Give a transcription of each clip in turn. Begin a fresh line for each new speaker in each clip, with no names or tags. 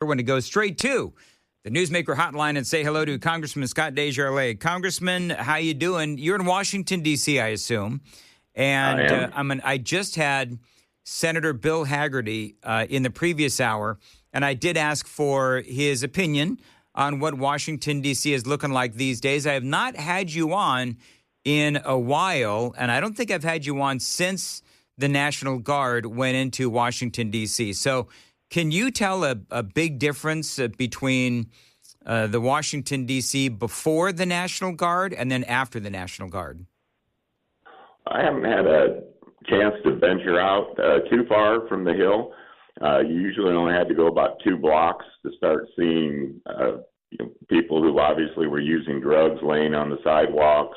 We're going to go straight to the Newsmaker hotline and say hello to Congressman Scott DesJarlais. Congressman, how you doing? You're in Washington, D.C., I assume. And I just had Senator Bill Hagerty in the previous hour, and I did ask for his opinion on what Washington, D.C. is looking like these days. I have not had you on in a while, and I don't think I've had you on since the National Guard went into Washington, D.C. So can you tell a big difference between the Washington, D.C. before the National Guard and then after the National Guard?
I haven't had a chance to venture out too far from the Hill. You usually only had to go about 2 blocks to start seeing people who obviously were using drugs laying on the sidewalks,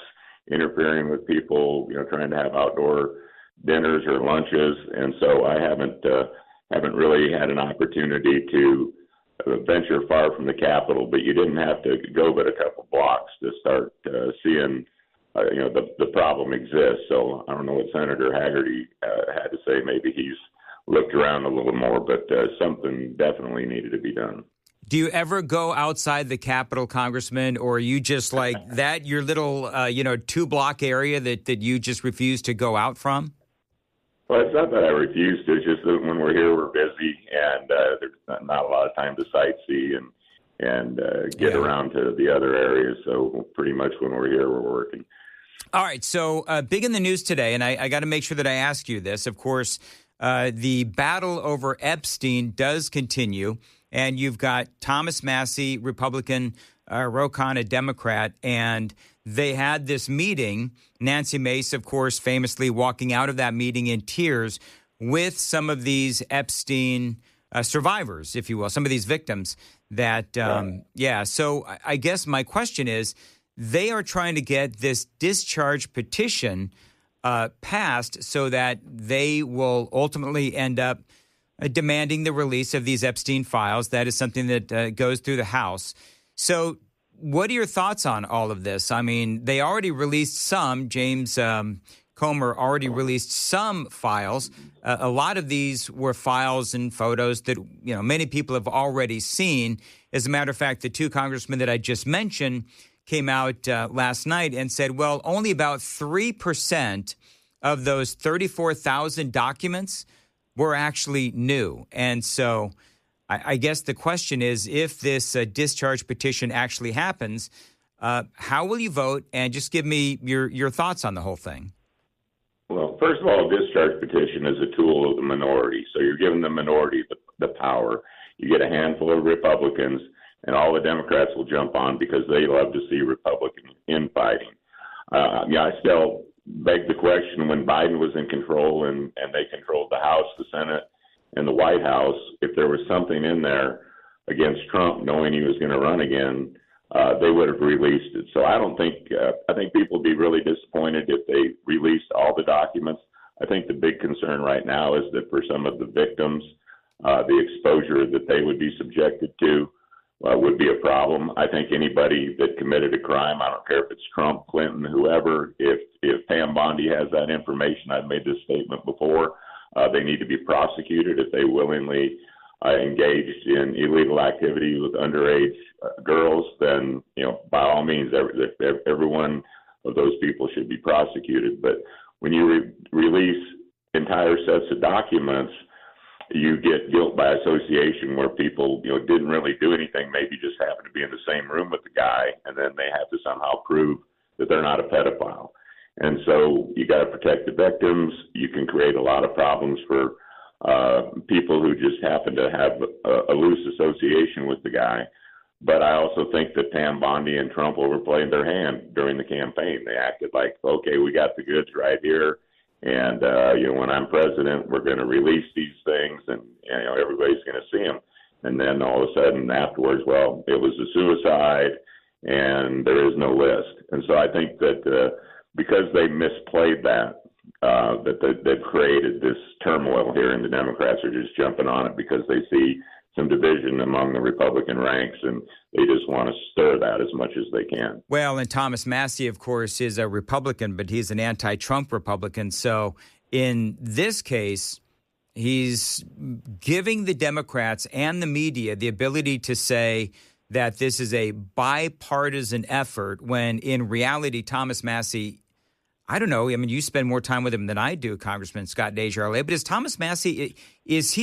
interfering with people, trying to have outdoor dinners or lunches. And so I haven't really had an opportunity to venture far from the Capitol, but you didn't have to go but a couple blocks to start seeing the problem exists. So I don't know what Senator Hagerty had to say. Maybe he's looked around a little more, but something definitely needed to be done.
Do you ever go outside the Capitol, Congressman, or are you just like that, your little, 2-block area that you just refuse to go out from?
Well, it's not that I refuse to. It's just that when we're here, we're busy, and there's not a lot of time to sightsee and get around to the other areas. So pretty much when we're here, we're working. All
right. So big in the news today, and I got to make sure that I ask you this. Of course, the battle over Epstein does continue, and you've got Thomas Massie, Republican, Ro Khanna, Democrat, and they had this meeting. Nancy Mace, of course, famously walking out of that meeting in tears with some of these Epstein survivors, if you will, some of these victims that, So I guess my question is, they are trying to get this discharge petition passed so that they will ultimately end up demanding the release of these Epstein files. That is something that goes through the House. So what are your thoughts on all of this? I mean, they already released some. James Comer already released some files. A lot of these were files and photos that, many people have already seen. As a matter of fact, the 2 congressmen that I just mentioned came out last night and said, well, only about 3% of those 34,000 documents were actually new. And so I guess the question is, if this discharge petition actually happens, how will you vote? And just give me your thoughts on the whole thing.
Well, first of all, a discharge petition is a tool of the minority. So you're giving the minority the power. You get a handful of Republicans, and all the Democrats will jump on because they love to see Republican infighting. I still beg the question, when Biden was in control and they controlled the House, the Senate, and the White House, if there was something in there against Trump, knowing he was going to run again, they would have released it. So I think people would be really disappointed if they released all the documents. I think the big concern right now is that for some of the victims, the exposure that they would be subjected to would be a problem. I think anybody that committed a crime, I don't care if it's Trump, Clinton, whoever, if Pam Bondi has that information, I've made this statement before, they need to be prosecuted. If they willingly engaged in illegal activity with underage girls, then, by all means, every one of those people should be prosecuted. But when you release entire sets of documents, you get guilt by association, where people, didn't really do anything, maybe just happened to be in the same room with the guy, and then they have to somehow prove that they're not a pedophile. And so you got to protect the victims. You can create a lot of problems for people who just happen to have a loose association with the guy. But I also think that Pam Bondi and Trump overplayed their hand during the campaign. They acted like, okay, we got the goods right here. And, when I'm president, we're going to release these things and, everybody's going to see them. And then all of a sudden afterwards, well, it was a suicide and there is no list. And so I think that because they misplayed that, they've created this turmoil here, and the Democrats are just jumping on it because they see some division among the Republican ranks, and they just want to stir that as much as they can.
Well, and Thomas Massie, of course, is a Republican, but he's an anti-Trump Republican. So in this case, He's giving the Democrats and the media the ability to say that this is a bipartisan effort when in reality, Thomas Massie, I don't know. I mean, you spend more time with him than I do, Congressman Scott DesJarlais. But is Thomas Massie, he's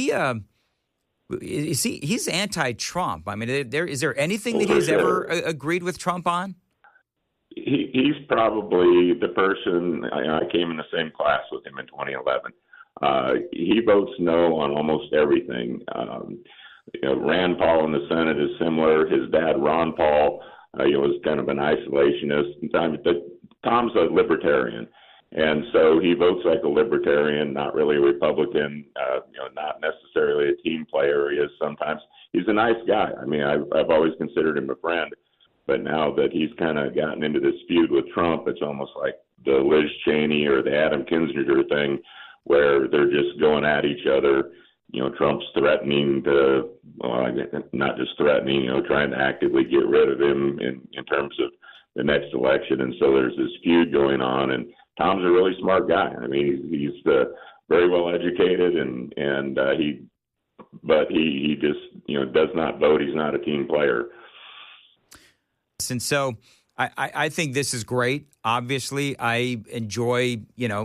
anti-Trump? I mean, is there anything that he's ever agreed with Trump on?
He's probably the person. I came in the same class with him in 2011. He votes no on almost everything. Rand Paul in the Senate is similar. His dad, Ron Paul, was kind of an isolationist. Tom's a libertarian, and so he votes like a libertarian, not really a Republican. Not necessarily a team player. He is sometimes. He's a nice guy. I mean, I've always considered him a friend, but now that he's kind of gotten into this feud with Trump, it's almost like the Liz Cheney or the Adam Kinzinger thing, where they're just going at each other. Trump's threatening to, not just threatening, trying to actively get rid of him in terms of the next election. And so there's this feud going on. And Tom's a really smart guy. I mean, he's very well educated, but he just, does not vote. He's not a team player.
And so I think this is great. Obviously, I enjoy,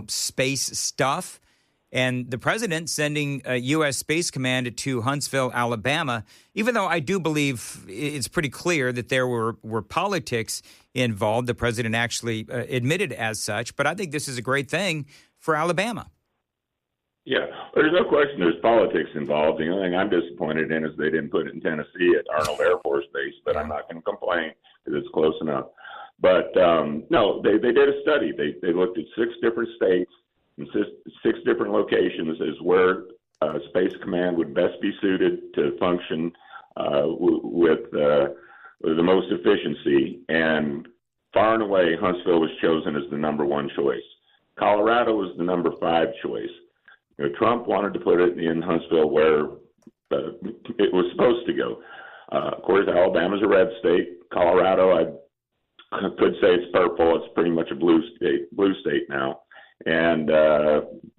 space stuff. And the president sending U.S. Space Command to Huntsville, Alabama, even though I do believe it's pretty clear that there were politics involved, the president actually admitted as such. But I think this is a great thing for Alabama. Yeah,
there's no question there's politics involved. The only thing I'm disappointed in is they didn't put it in Tennessee at Arnold Air Force Base, but I'm not going to complain because it's close enough. But, no, they did a study. They looked at 6 different states and 6 different locations as where Space Command would best be suited to function with the most efficiency. And far and away, Huntsville was chosen as the number 1 choice. Colorado was the number 5 choice. Trump wanted to put it in Huntsville where it was supposed to go. Of course, Alabama's a red state. Colorado, I could say it's purple. It's pretty much a blue state now. And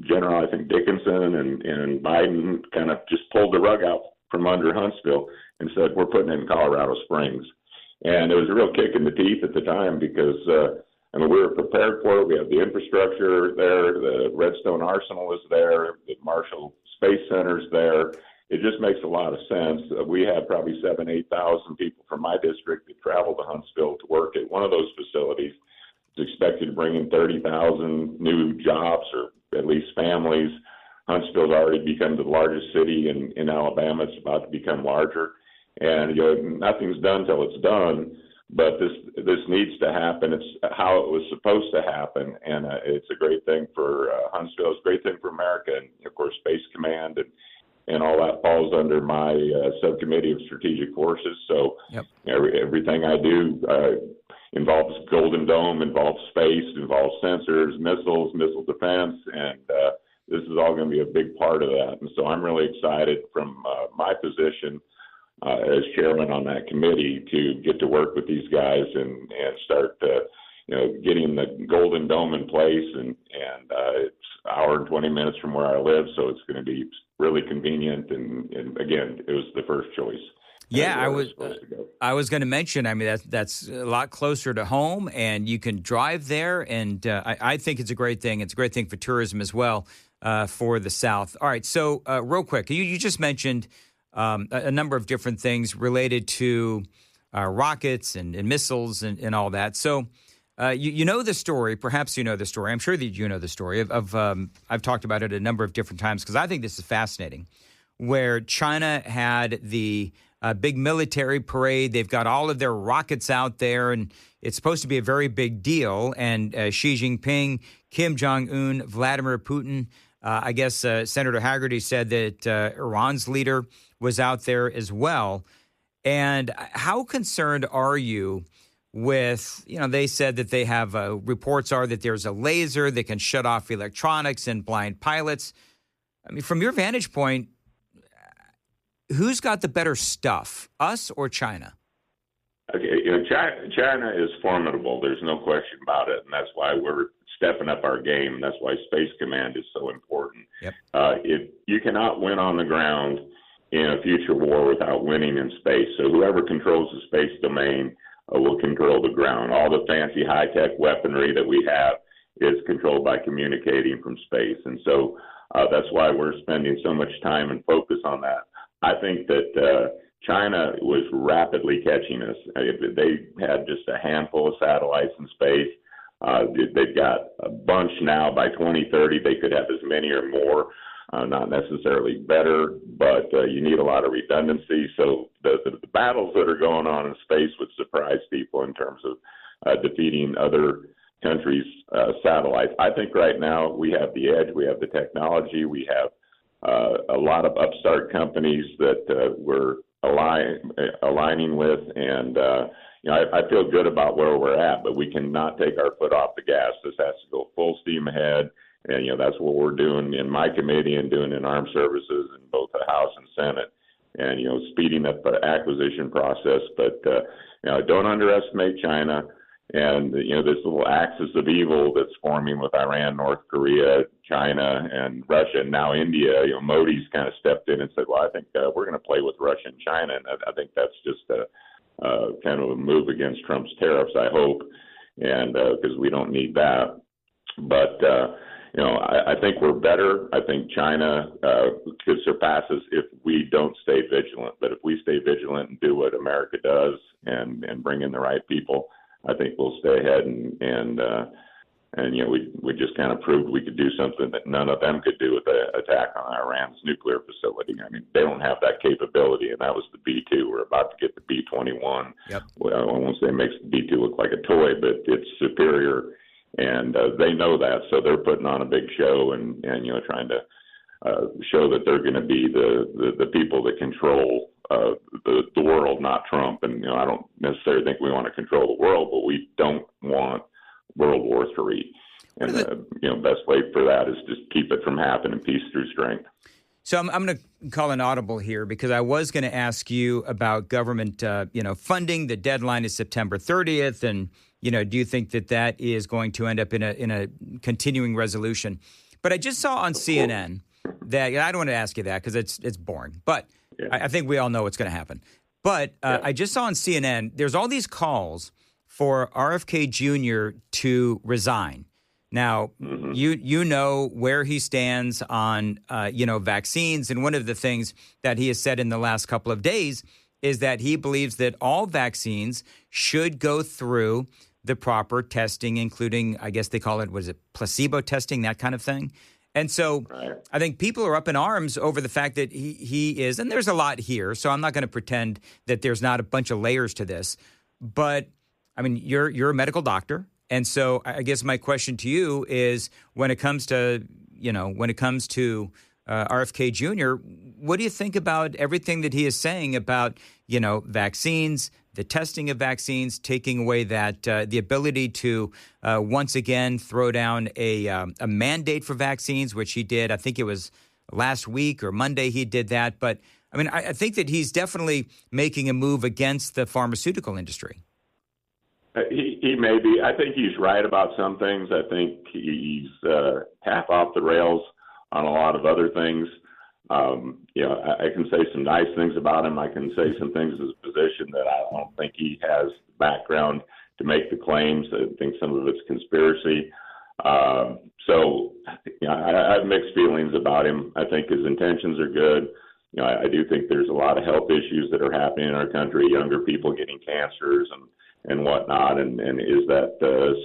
General, I think Dickinson and Biden kind of just pulled the rug out from under Huntsville and said, we're putting it in Colorado Springs. And it was a real kick in the teeth at the time because, we were prepared for it. We have the infrastructure there. The Redstone Arsenal is there. The Marshall Space Center is there. It just makes a lot of sense. We had probably 8,000 people from my district that travel to Huntsville to work at one of those facilities. It's expected to bring in 30,000 new jobs or at least families. Huntsville's already become the largest city in Alabama. It's about to become larger. And nothing's done till it's done. But this needs to happen. It's how it was supposed to happen, and it's a great thing for Huntsville. It's a great thing for America, and of course, Space Command and all that falls under my subcommittee of strategic forces. So everything I do involves Golden Dome, involves space, involves sensors, missiles, missile defense, and this is all going to be a big part of that. And so I'm really excited from my position as chairman on that committee to get to work with these guys and start getting the Golden Dome in place. And it's an hour and 20 minutes from where I live, so it's going to be really convenient. And again, it was the first choice.
Yeah, I was going to mention, I mean, that's a lot closer to home, and you can drive there, and I think it's a great thing. It's a great thing for tourism as well for the South. All right, so real quick, you just mentioned a number of different things related to rockets and missiles and all that. So you know the story. Perhaps you know the story. I'm sure that you know the story of I've talked about it a number of different times because I think this is fascinating, where China had the big military parade. They've got all of their rockets out there, and it's supposed to be a very big deal. And Xi Jinping, Kim Jong-un, Vladimir Putin, I guess Senator Haggerty said that Iran's leader was out there as well. And how concerned are you with, they said that they have reports are that there's a laser that can shut off electronics and blind pilots. I mean, from your vantage point, who's got the better stuff, us or China?
Okay, China is formidable. There's no question about it, and that's why we're stepping up our game. That's why Space Command is so important.
Yep.
You cannot win on the ground in a future war without winning in space. So whoever controls the space domain will control the ground. All the fancy high-tech weaponry that we have is controlled by communicating from space. And so that's why we're spending so much time and focus on that. I think that China was rapidly catching us. They had just a handful of satellites in space. They've got a bunch now. By 2030, they could have as many or more. Not necessarily better, but you need a lot of redundancy. So the battles that are going on in space would surprise people in terms of defeating other countries' satellites. I think right now we have the edge. We have the technology. We have a lot of upstart companies that we're aligning with, and I feel good about where we're at, but we cannot take our foot off the gas. This has to go full steam ahead, and that's what we're doing in my committee and doing in Armed Services in both the House and Senate, and speeding up the acquisition process. But don't underestimate China. And, this little axis of evil that's forming with Iran, North Korea, China, and Russia, and now India. Modi's kind of stepped in and said, well, I think we're going to play with Russia and China. And I think that's just kind of a move against Trump's tariffs, I hope, and because we don't need that. But, I think we're better. I think China could surpass us if we don't stay vigilant. But if we stay vigilant and do what America does and bring in the right people, I think we'll stay ahead, and we just kind of proved we could do something that none of them could do with the attack on Iran's nuclear facility. I mean, they don't have that capability, and that was the B-2. We're about to get the B-21.
Yep.
Well, I won't say it makes the B-2 look like a toy, but it's superior, and they know that, so they're putting on a big show and trying to show that they're going to be the people that control the world, not Trump. And I don't necessarily think we want to control the world, but we don't want World War III. And best way for that is just keep it from happening, peace through strength.
So I'm going to call an audible here because I was going to ask you about government, funding. The deadline is September 30th, and do you think that is going to end up in a continuing resolution? But I just saw on CNN that I don't want to ask you that because it's boring, but yeah. I think we all know what's going to happen. But I just saw on CNN there's all these calls for RFK Jr. to resign. Now, you know where he stands on, vaccines. And one of the things that he has said in the last couple of days is that he believes that all vaccines should go through the proper testing, including, I guess they call it, placebo testing, that kind of thing. And so I think people are up in arms over the fact that he is, and there's a lot here, so I'm not going to pretend that there's not a bunch of layers to this. But, I mean, you're a medical doctor. And so I guess my question to you is when it comes to RFK Jr., what do you think about everything that he is saying about, vaccines, the testing of vaccines, taking away that the ability to once again throw down a mandate for vaccines, which he did. I think it was last week or Monday he did that. But, I mean, I think that he's definitely making a move against the pharmaceutical industry.
He may be. I think he's right about some things. I think he's half off the rails on a lot of other things. I can say some nice things about him. I can say some things as a physician that I don't think he has background to make the claims. I think some of it's conspiracy. So I have mixed feelings about him. I think his intentions are good. I do think there's a lot of health issues that are happening in our country, younger people getting cancers and whatnot. And is that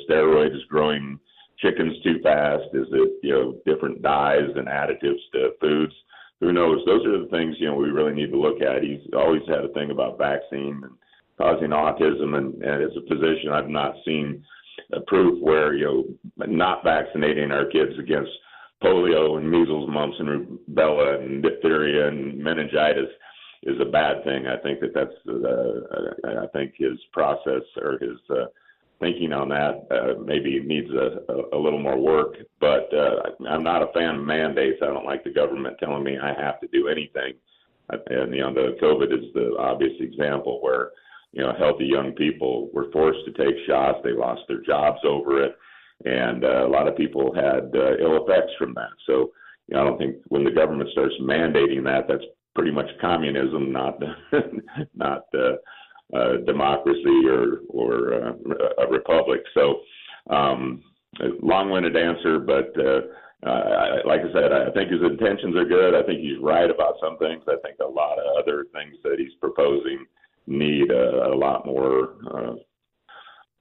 steroids growing chickens too fast? Is it, different dyes and additives to foods? Who knows? Those are the things, we really need to look at. He's always had a thing about vaccine and causing autism. And as a physician, I've not seen proof where, not vaccinating our kids against polio and measles, mumps and rubella and diphtheria and meningitis is a bad thing. I think that's I think his process or his thinking on that maybe needs a little more work. But I'm not a fan of mandates. I don't like the government telling me I have to do anything. And the COVID is the obvious example where healthy young people were forced to take shots. They lost their jobs over it. And a lot of people had ill effects from that. So, I don't think when the government starts mandating that, that's pretty much communism, not democracy or a republic. So, long-winded answer, but like I said, I think his intentions are good. I think he's right about some things. I think a lot of other things that he's proposing need a lot more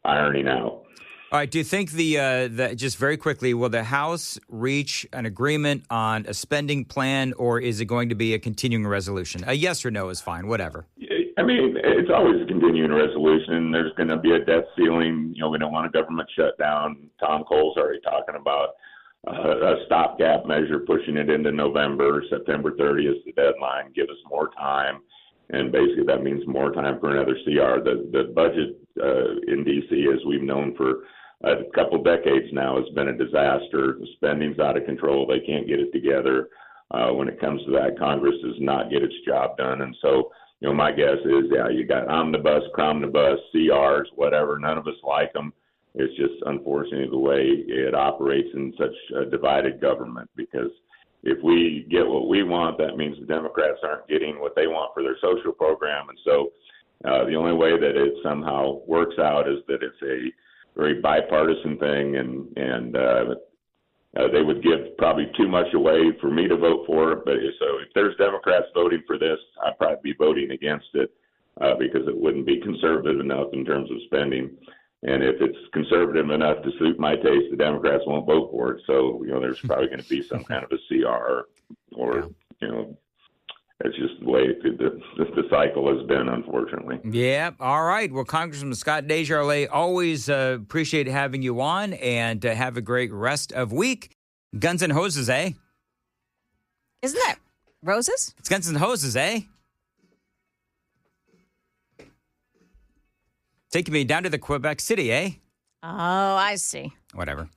ironing out.
All right. Do you think the just very quickly, will the House reach an agreement on a spending plan, or is it going to be a continuing resolution? A yes or no is fine, whatever.
I mean, it's always a continuing resolution. There's going to be a debt ceiling. We don't want a government shutdown. Tom Cole's already talking about a stopgap measure, pushing it into November. September 30th is the deadline. Give us more time. And basically that means more time for another CR. The budget in D.C., as we've known for a couple decades now, has been a disaster. The spending's out of control. They can't get it together. When it comes to that, Congress does not get its job done. And so, my guess is, you got omnibus, cromnibus, CRs, whatever. None of us like them. It's just unfortunately the way it operates in such a divided government, because if we get what we want, that means the Democrats aren't getting what they want for their social program. And so the only way that it somehow works out is that it's a very bipartisan thing, and they would give probably too much away for me to vote for it. But so if there's Democrats voting for this, I'd probably be voting against it because it wouldn't be conservative enough in terms of spending. And if it's conservative enough to suit my taste, the Democrats won't vote for it. So, there's probably going to be some kind of a CR or it's just the way the cycle has been, unfortunately.
Yeah. All right. Well, Congressman Scott DesJarlais, always appreciate having you on, and have a great rest of week. Guns and hoses, eh?
Isn't that roses?
It's guns and hoses, eh? Taking me down to the Quebec City, eh?
Oh, I see.
Whatever.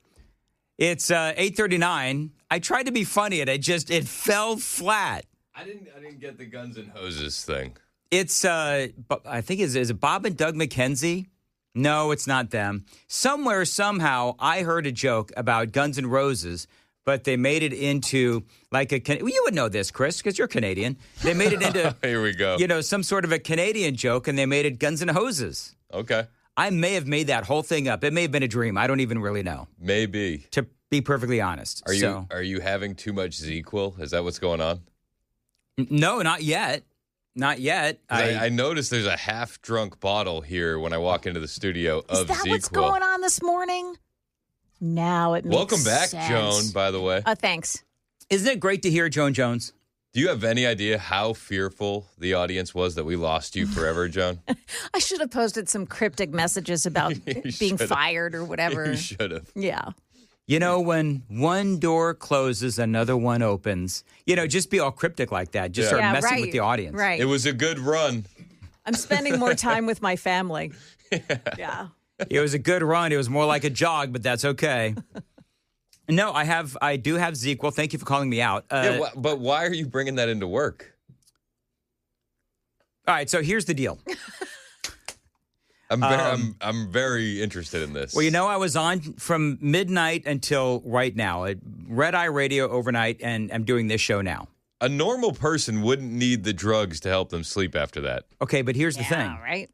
It's 8:39. I tried to be funny, and it fell flat.
I didn't get the guns and hoses thing.
It's I think is it Bob and Doug McKenzie? No, it's not them. Somewhere, somehow, I heard a joke about Guns N' Roses, but they made it into like you would know this, Chris, because you're Canadian. They made it into
here we go.
Some sort of a Canadian joke, and they made it Guns N' Hoses.
Okay.
I may have made that whole thing up. It may have been a dream. I don't even really know.
Maybe.
To be perfectly honest.
Are you having too much ZzzQuil? Is that what's going on?
No, not yet. Not yet.
I noticed there's a half-drunk bottle here when I walk into the studio of ZzzQuil.
Is that what's going on this morning? Now it makes
Welcome back,
sense.
Joan, by the way.
Thanks.
Isn't it great to hear Joan Jones?
Do you have any idea how fearful the audience was that we lost you forever, Joan?
I should have posted some cryptic messages about being fired or whatever.
You should have.
Yeah.
When one door closes, another one opens. Just be all cryptic like that. Just start messing with the audience.
Right.
It was a good run.
I'm spending more time with my family. Yeah.
It was a good run. It was more like a jog, but that's okay. No, I do have ZzzQuil. Thank you for calling me out.
But why are you bringing that into work?
All right, so here's the deal.
I'm very interested in this.
Well, I was on from midnight until right now at Red Eye Radio overnight, and I'm doing this show now.
A normal person wouldn't need the drugs to help them sleep after that.
Okay, but here's the thing.
Right.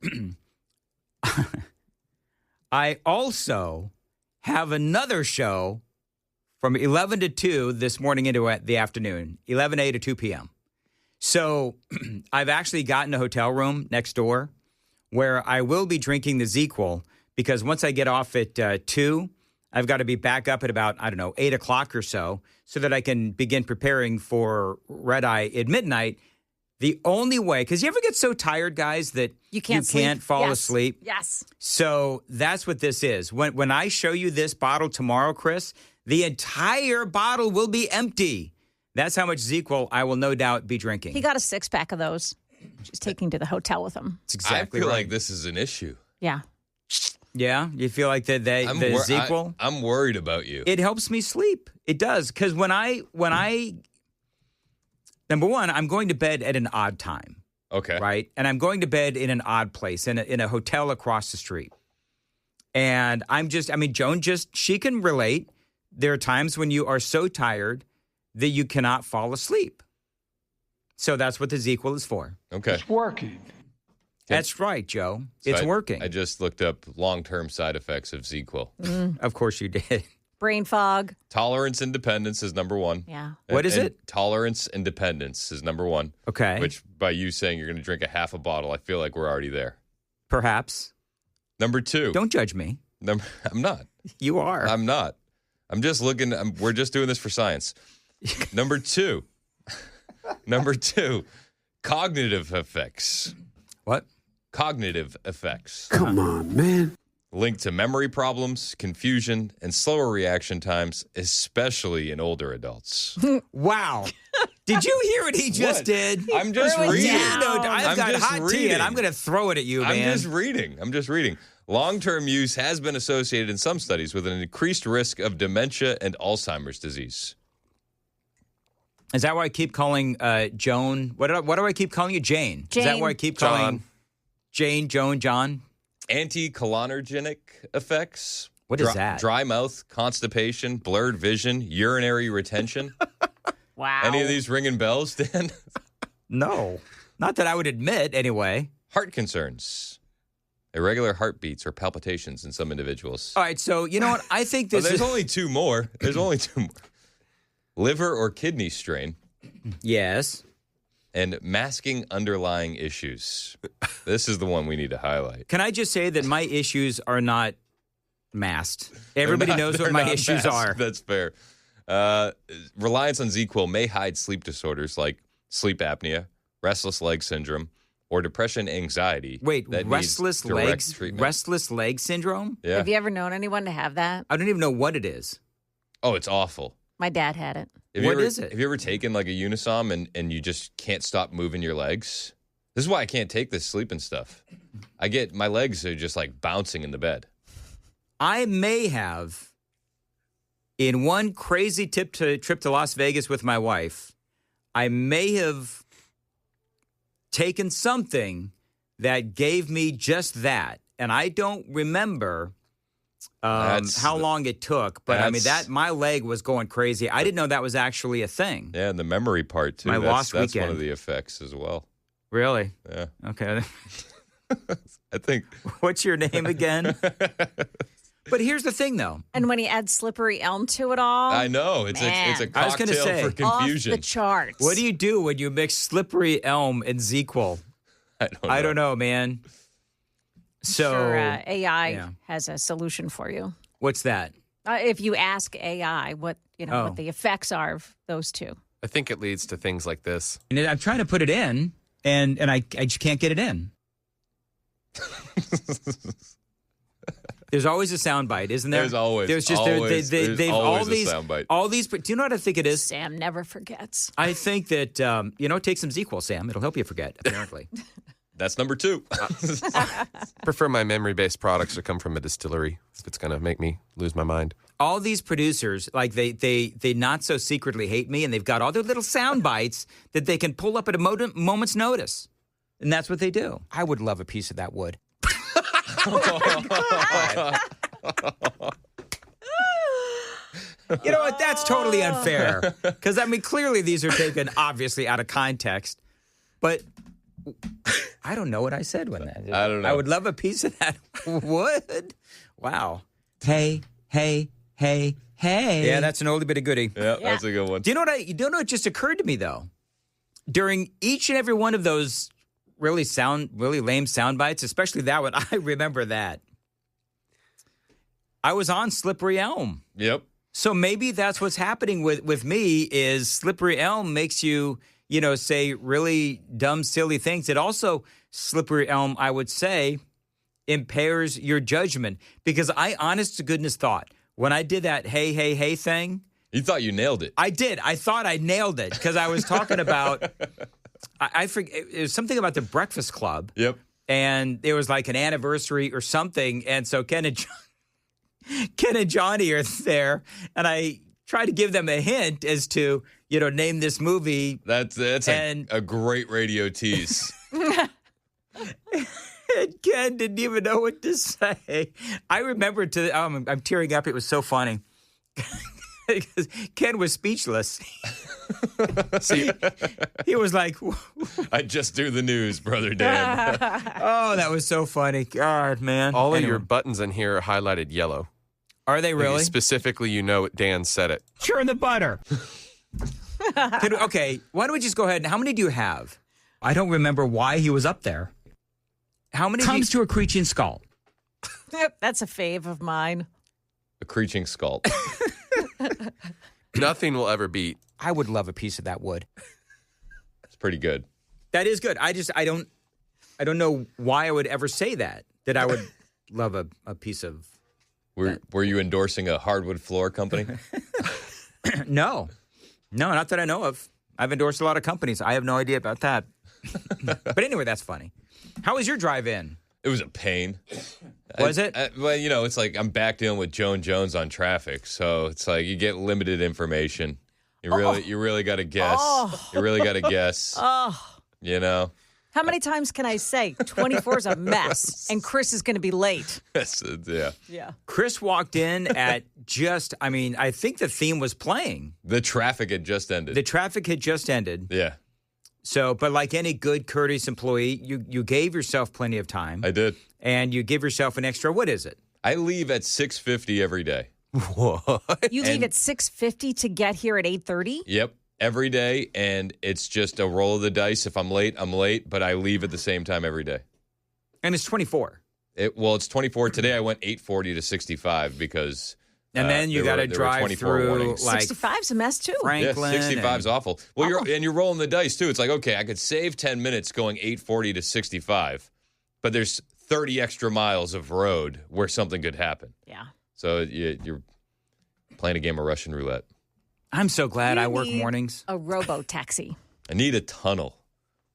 I also have another show from 11 to 2 this morning into the afternoon, 11 a to 2 p.m. So I've actually gotten a hotel room next door where I will be drinking the ZzzQuil, because once I get off at 2, I've got to be back up at about, 8 o'clock or so that I can begin preparing for Red Eye at midnight. The only way, because you ever get so tired, guys, that you can't fall asleep?
Yes.
So that's what this is. When I show you this bottle tomorrow, Chris, the entire bottle will be empty. That's how much ZzzQuil I will no doubt be drinking.
He got a 6-pack of those. Just taking to the hotel with him.
That's exactly
I feel
right.
like this is an issue.
Yeah.
Yeah? You feel like the ZzzQuil?
I'm worried about you.
It helps me sleep. It does. Because when I number one, I'm going to bed at an odd time.
Okay.
Right? And I'm going to bed in an odd place, in a hotel across the street. And Joan she can relate. There are times when you are so tired that you cannot fall asleep. So that's what the ZzzQuil is for.
Okay.
It's working.
That's right, Joe.
So
it's working.
I just looked up long-term side effects of ZzzQuil.
Of course you did.
Brain fog.
Tolerance and dependence is number one.
Yeah.
What is it?
Tolerance and dependence is number one.
Okay.
Which, by you saying you're going to drink a half a bottle, I feel like we're already there.
Perhaps.
Number two.
Don't judge me.
I'm not.
You are.
I'm not. I'm just looking. We're just doing this for science. Number two. Cognitive effects.
What?
Cognitive effects.
Come on, man.
Linked to memory problems, confusion, and slower reaction times, especially in older adults.
Wow. Did you hear what he just
What?
did?
I'm just
Throw it
reading.
down.
I've
I'm
got
just
hot tea
reading.
and I'm going to throw it at you, man.
I'm just reading. Long-term use has been associated in some studies with an increased risk of dementia and Alzheimer's disease.
Is that why I keep calling Joan? What do I keep calling you? Jane. Is that
Jane.
why I keep calling Jane, Joan, John?
Anticholinergic effects.
What is that?
Dry mouth, constipation, blurred vision, urinary retention.
Wow.
Any of these ringing bells, Dan?
No. Not that I would admit, anyway.
Heart concerns. Irregular heartbeats or palpitations in some individuals.
All right, so you know what? I think this
There's
is...
only two more. Liver or kidney strain.
Yes.
And masking underlying issues. This is the one we need to highlight.
Can I just say that my issues are not masked? Everybody knows what my issues are.
That's fair. Reliance on ZzzQuil may hide sleep disorders like sleep apnea, restless leg syndrome, or depression, anxiety.
Wait,
that
restless
needs direct
legs,
treatment.
restless leg syndrome?
Yeah.
Have you ever known anyone to have that?
I don't even know what it is.
Oh, it's awful.
My dad had it.
What is it?
Have you ever taken like a Unisom and you just can't stop moving your legs? This is why I can't take this sleeping stuff. My legs are just like bouncing in the bed.
I may have, in one crazy trip to Las Vegas with my wife, I may have taken something that gave me just that. And I don't remember how long it took, but my leg was going crazy. I didn't know that was actually a thing.
Yeah, and the memory part too. That's one
weekend.
of the effects as well.
Really?
Yeah.
Okay.
I think.
What's your name again? But here's the thing, though.
And when he adds slippery elm to it all,
I know it's a
I was gonna
cocktail
say,
for confusion.
off the charts.
What do you do when you mix slippery elm and ZzzQuil? I don't know, man. So
Sure, AI has a solution for you.
What's that?
If you ask AI what the effects are of those two.
I think it leads to things like this.
And I'm trying to put it in, and I just can't get it in. There's always a soundbite, isn't there?
There's always.
There's just
always,
they've
there's
all
always
these
a soundbite.
all these. Do you know what I think it is?
Sam never forgets.
I think that take some ZzzQuil, Sam. It'll help you forget. Apparently.
That's number 2.
Prefer my memory-based products to come from a distillery if it's going to make me lose my mind.
All these producers, like they not so secretly hate me, and they've got all their little sound bites that they can pull up at a moment's notice, and that's what they do. I would love a piece of that wood. You know what? That's totally unfair. Because, clearly these are taken obviously out of context. But I don't know what I said when that.
I don't know.
I would love a piece of that wood. Wow. Hey. Yeah, that's an oldie but a goodie.
Yeah, that's a good one.
Do you know what just occurred to me, though? During each and every one of those really lame sound bites, especially that one, I remember that. I was on Slippery Elm.
Yep.
So maybe that's what's happening with me is Slippery Elm makes you, say really dumb, silly things. It also, Slippery Elm, I would say, impairs your judgment. Because I, honest to goodness, thought when I did that hey thing.
You thought you nailed it.
I did. I thought I nailed it because I was talking about, I forget, it was something about the Breakfast Club.
Yep.
And there was like an anniversary or something. And so Ken and Johnny are there. And I try to give them a hint as to, name this movie.
That's a great radio tease.
And Ken didn't even know what to say. I remember I'm tearing up. It was so funny. Because Ken was speechless.
See,
he was like,
I just do the news, Brother Dan.
oh, that was so funny. God, man.
all of your buttons in here are highlighted yellow.
Are they really?
Specifically, Dan said it.
Churn the butter. Okay, why don't we just go ahead? How many do you have?
I don't remember why he was up there.
How many
Comes to a creaking skull.
Yep, that's a fave of mine.
A creaking skull.
Nothing will ever beat.
I would love a piece of that wood.
It's pretty good.
That is good. I don't know why I would ever say that I would love a piece of.
Were you endorsing a hardwood floor company?
No, not that I know of. I've endorsed a lot of companies. I have no idea about that. But anyway, that's funny. How was your drive in?
It was a pain.
Was it?
Well, it's like I'm back dealing with Joan Jones on traffic, so it's like you get limited information. You really got to guess. You really got to guess.
How many times can I say 24 is a mess and Chris is going to be late?
Yeah.
Chris walked in at I think the theme was playing.
The traffic had just ended.
Yeah. So, but like any good, courteous employee, you gave yourself plenty of time.
I did.
And you give yourself an extra, what is it?
I leave at 6:50 every day.
What?
You leave at 6:50 to get here at 8:30?
Yep. Every day, and it's just a roll of the dice. If I'm late, I'm late, but I leave at the same time every day.
And it's 24.
It's 24. Today I went 8:40 to 65 because...
And then you got to drive through
warnings.
like
65's a mess too.
Franklin.
Yeah, 65's awful. Well, you're rolling the dice too. It's like, okay, I could save 10 minutes going 8:40 to 65, but there's 30 extra miles of road where something could happen.
Yeah.
So you're playing a game of Russian roulette.
I'm so glad
You
I work
need
mornings.
A robo-taxi.
I need a tunnel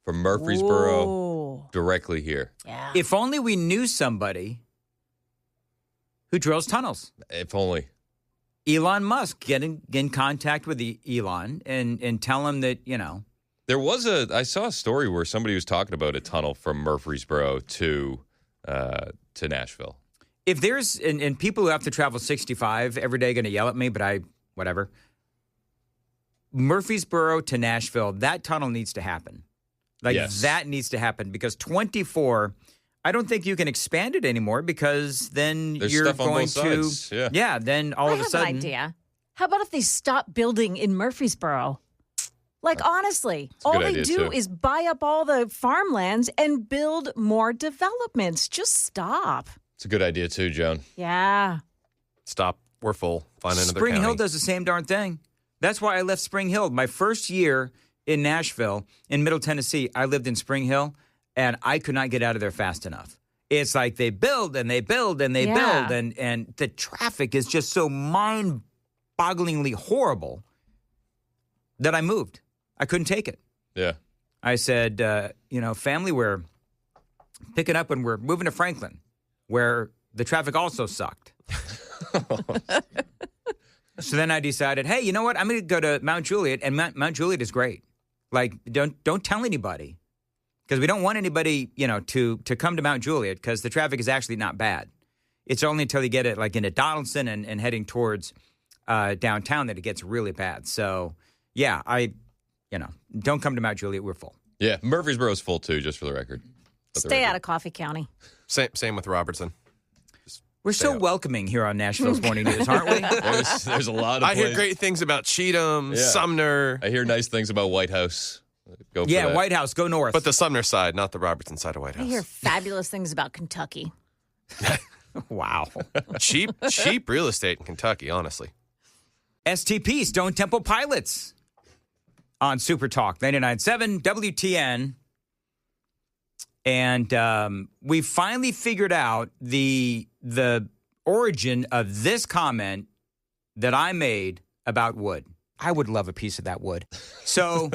from Murfreesboro
Ooh.
directly here.
Yeah.
If only we knew somebody who drills tunnels.
If only.
Elon Musk, get in contact with Elon and tell him that,
There was I saw a story where somebody was talking about a tunnel from Murfreesboro to Nashville.
If there's, and people who have to travel 65 every day are going to yell at me, but whatever. Murfreesboro to Nashville, that tunnel needs to happen.
Yes.
That needs to happen because 24, I don't think you can expand it anymore because then
There's
you're
stuff on
going
both
to.
sides.
Yeah, then all of a sudden.
I have an idea. How about if they stop building in Murfreesboro? Like, honestly,
a
all
good
they
idea,
do
too.
is buy up all the farmlands and build more developments. Just stop.
It's a good idea too, Joan.
Yeah.
Stop. We're full. Find another
Spring
county.
Hill does the same darn thing. That's why I left Spring Hill. My first year in Nashville, in Middle Tennessee, I lived in Spring Hill, and I could not get out of there fast enough. It's like they build and they build and they
Yeah.
build, and the traffic is just so mind-bogglingly horrible that I moved. I couldn't take it.
Yeah.
I said, family, we're picking up and we're moving to Franklin, where the traffic also sucked. So then I decided, hey, you know what? I'm going to go to Mount Juliet, and Mount Juliet is great. Like, don't tell anybody, because we don't want anybody, to come to Mount Juliet, because the traffic is actually not bad. It's only until you get it like into Donaldson and heading towards downtown that it gets really bad. So yeah, don't come to Mount Juliet. We're full.
Yeah. Murfreesboro's full too, just for the record.
Stay out of Coffee County.
Same with Robertson.
We're so welcoming here on Nashville's Morning News, aren't we?
There's a lot of
I hear
places.
great things about Cheatham,
Yeah.
Sumner,
I hear nice things about White House. Go for
Yeah,
that.
White House, go north.
but the Sumner side, not the Robertson side of White
I
House.
hear fabulous things about Kentucky.
Wow.
cheap real estate in Kentucky, honestly.
STP, Stone Temple Pilots on Super Talk 99.7 WTN. And we finally figured out the origin of this comment that I made about wood. I would love a piece of that wood. So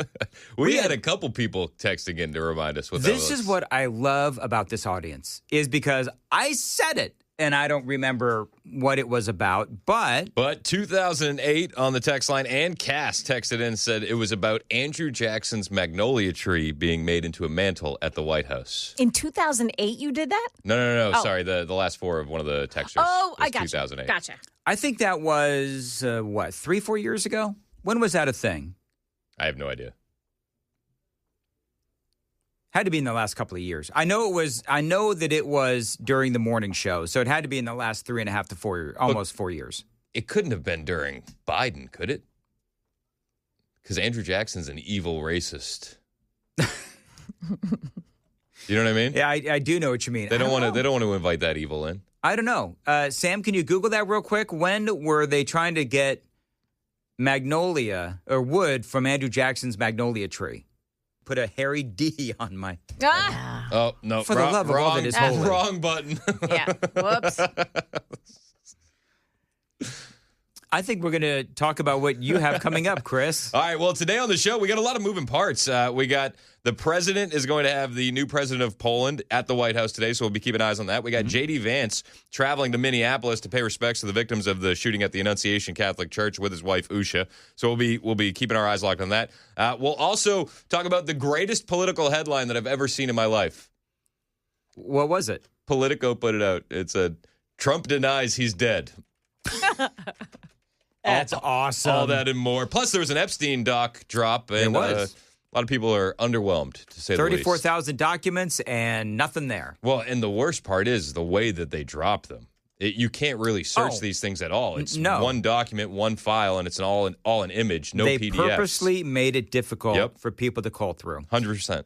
we had a couple people texting in to remind us what that was.
this is what I love about this audience is because I said it. and I don't remember what it was about, but
2008 on the text line, and Cass texted in and said it was about Andrew Jackson's magnolia tree being made into a mantle at the White House.
In 2008, you did that?
No. Oh. Sorry, the last four of one of the texters.
Oh, I got
2008.
Gotcha.
I think that was, 3-4 years ago? When was that a thing?
I have no idea.
Had to be in the last couple of years. I know that it was during the morning show, so it had to be in the last 3.5 to 4 years, almost 4 years.
It couldn't have been during Biden, could it? Because Andrew Jackson's an evil racist. You know what I mean?
Yeah, I do know what you mean.
They don't want to invite that evil in.
I don't know. Sam, can you Google that real quick? When were they trying to get magnolia or wood from Andrew Jackson's magnolia tree? Put a Harry D on my.
Ah.
Oh, no.
For the love of all that is holy.
Wrong button.
Yeah. Whoops.
I think we're going to talk about what you have coming up, Chris.
All right. Well, today on the show, we got a lot of moving parts. We got the president is going to have the new president of Poland at the White House today, so we'll be keeping eyes on that. We got J.D. Vance traveling to Minneapolis to pay respects to the victims of the shooting at the Annunciation Catholic Church with his wife, Usha. So we'll be keeping our eyes locked on that. We'll also talk about the greatest political headline that I've ever seen in my life.
What was it?
Politico put it out. It said, Trump denies he's dead.
That's awesome.
All that and more. Plus, there was an Epstein doc drop, and a lot of people are underwhelmed, to say the least.
34,000 documents and nothing there.
Well, and the worst part is the way that they drop them. You can't really search these things at all. It's one document, one file, and it's all an image, no
they
PDFs.
They purposely made it difficult for people to call through.
100%.